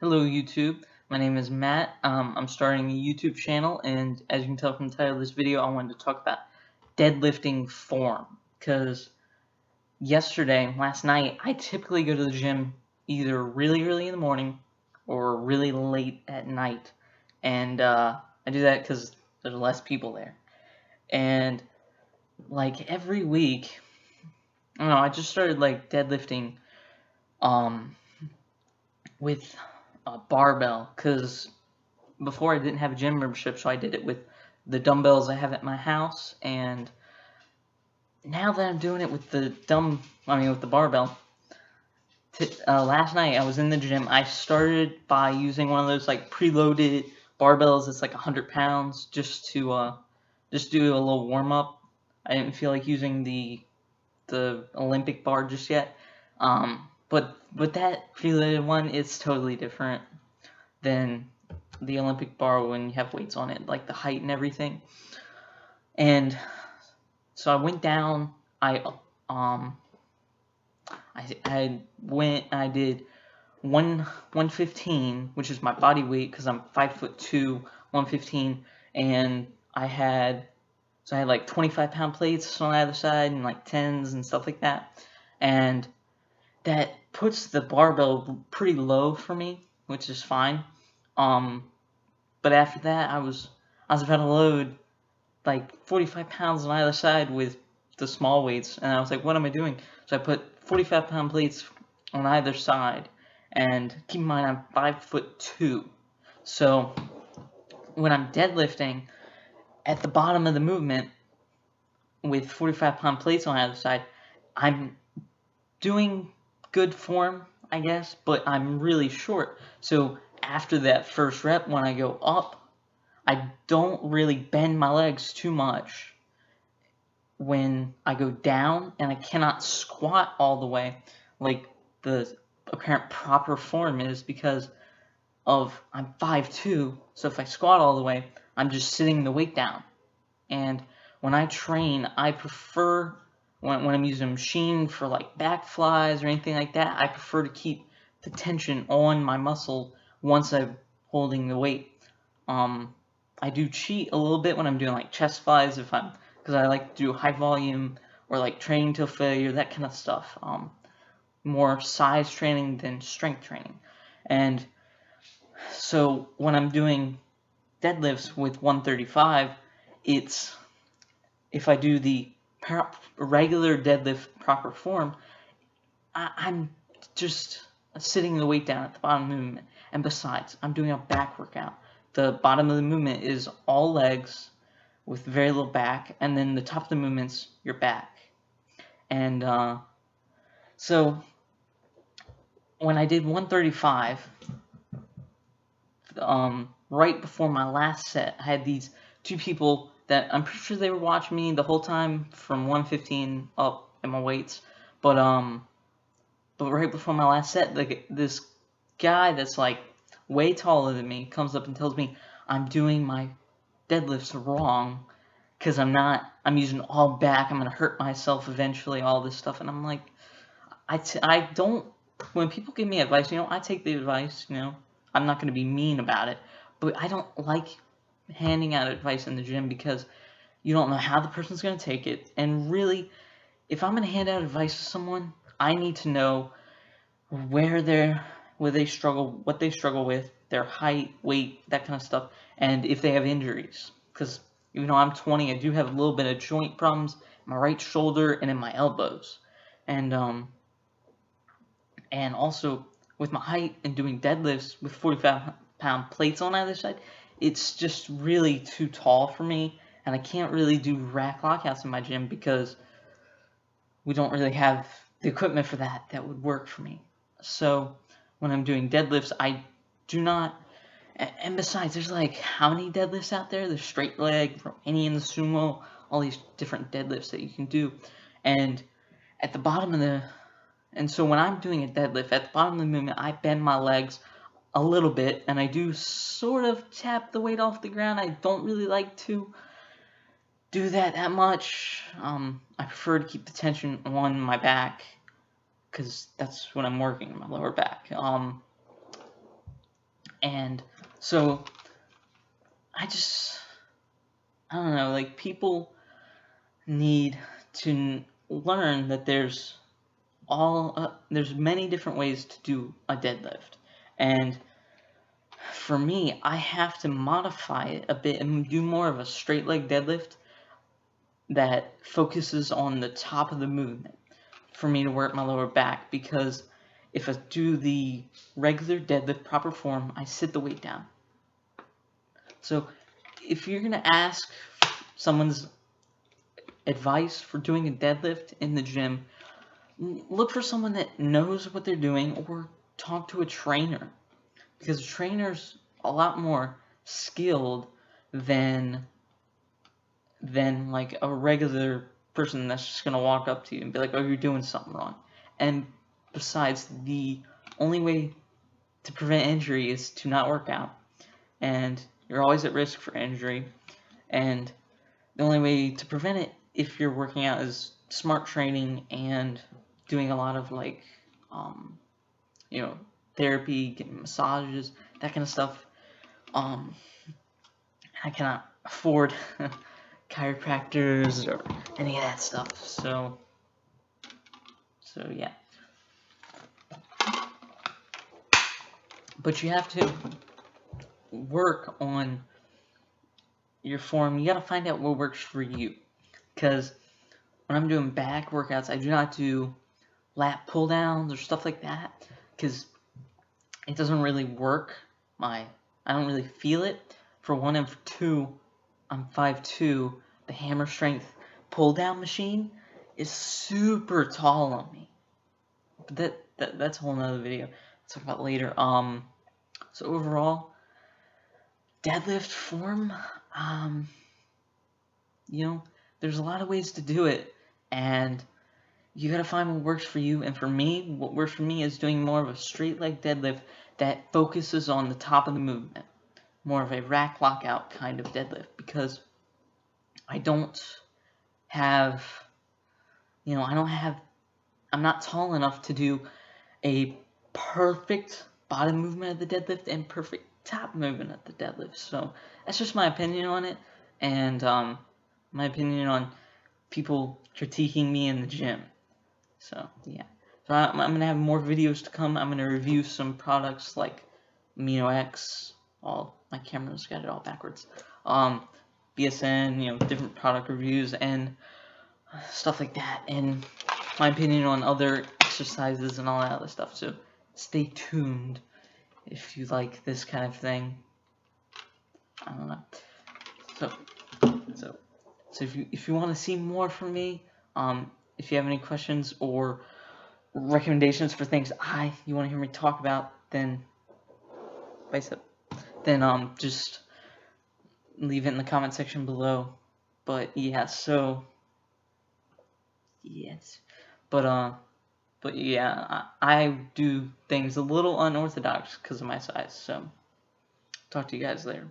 Hello YouTube, my name is Matt. I'm starting a YouTube channel, and as you can tell from the title of this video, I wanted to talk about deadlifting form. Because last night, I typically go to the gym either really early in the morning or really late at night. And I do that because there's less people there. And like every week, I don't know, I just started like deadlifting with a barbell because before I didn't have a gym membership, so I did it with the dumbbells I have at my house, and now that I'm doing it with the barbell, last night I was in the gym. I started by using one of those like preloaded barbells. It's like 100 pounds just to just do a little warm up. I didn't feel like using the Olympic bar just yet. But that preloaded one, it's totally different than the Olympic bar when you have weights on it, like the height and everything. And so I went down. I did 115, which is my body weight because I'm 5'2", 115, and I had like 25-pound plates on either side and like 10s and stuff like that, and that puts the barbell pretty low for me, which is fine. But after that, I was about to load like 45 pounds on either side with the small weights, and I was like, what am I doing? So I put 45-pound plates on either side, and keep in mind I'm 5'2", so when I'm deadlifting at the bottom of the movement with 45-pound plates on either side, I'm doing good form, I guess, but I'm really short. So after that first rep, when I go up, I don't really bend my legs too much when I go down, and I cannot squat all the way like the apparent proper form is because of I'm 5'2", so if I squat all the way, I'm just sitting the weight down. And when I train, I prefer, when I'm using a machine for like back flies or anything like that, I prefer to keep the tension on my muscle once I'm holding the weight. I do cheat a little bit when I'm doing like chest flies because I like to do high volume or like training till failure, that kind of stuff. More size training than strength training. And so when I'm doing deadlifts with 135, if I do the regular deadlift proper form, I'm just sitting the weight down at the bottom of the movement. And besides, I'm doing a back workout. The bottom of the movement is all legs with very little back, and then the top of the movement's your back. And so when I did 135, right before my last set, I had these two people that I'm pretty sure they were watching me the whole time from 115 up in my weights, but right before my last set, this guy that's like way taller than me comes up and tells me I'm doing my deadlifts wrong because I'm using all back, I'm gonna hurt myself eventually, all this stuff. And I'm like, I don't, when people give me advice, I take the advice, I'm not gonna be mean about it, but I don't like handing out advice in the gym because you don't know how the person's gonna take it. And really, if I'm gonna hand out advice to someone, I need to know where they struggle, what they struggle with, their height, weight, that kind of stuff, and if they have injuries. Because even though I'm 20, I do have a little bit of joint problems in my right shoulder and in my elbows. And also with my height and doing deadlifts with 45-pound plates on either side, it's just really too tall for me, and I can't really do rack lockouts in my gym because we don't really have the equipment for that would work for me. So when I'm doing deadlifts, I do not, and besides, there's like how many deadlifts out there? There's straight leg, Romanian sumo, all these different deadlifts that you can do. And at the bottom of and so when I'm doing a deadlift, at the bottom of the movement, I bend my legs a little bit, and I do sort of tap the weight off the ground. I don't really like to do that much. I prefer to keep the tension on my back because that's what I'm working, my lower back. And so I don't know, like, people need to learn that there's many different ways to do a deadlift. And for me, I have to modify it a bit and do more of a straight leg deadlift that focuses on the top of the movement for me to work my lower back, because if I do the regular deadlift proper form, I sit the weight down. So if you're going to ask someone's advice for doing a deadlift in the gym, look for someone that knows what they're doing, or talk to a trainer, because a trainer's a lot more skilled than like a regular person that's just gonna walk up to you and be like, oh, you're doing something wrong. And besides, the only way to prevent injury is to not work out, and you're always at risk for injury. And the only way to prevent it, if you're working out, is smart training and doing a lot of, like, therapy, getting massages, that kind of stuff. I cannot afford chiropractors or any of that stuff. So yeah. But you have to work on your form. You gotta find out what works for you. Because when I'm doing back workouts, I do not do lat pull downs or stuff like that, because it doesn't really work. I don't really feel it, for one, and for two, I'm 5'2". The hammer strength pull down machine is super tall on me. But that's a whole nother video I'll talk about later. So overall, deadlift form, there's a lot of ways to do it, and you gotta find what works for you. And for me, what works for me is doing more of a straight leg deadlift that focuses on the top of the movement, more of a rack lockout kind of deadlift, because I'm not tall enough to do a perfect bottom movement of the deadlift and perfect top movement of the deadlift. So that's just my opinion on it, and my opinion on people critiquing me in the gym. So yeah, so I'm gonna have more videos to come. I'm gonna review some products like Amino X. My camera's got it all backwards. BSN, different product reviews and stuff like that, and my opinion on other exercises and all that other stuff. So stay tuned if you like this kind of thing. I don't know. So if you want to see more from me, if you have any questions or recommendations for things you want to hear me talk about, then just leave it in the comment section below. But yeah, but yeah, I do things a little unorthodox because of my size. So talk to you guys later.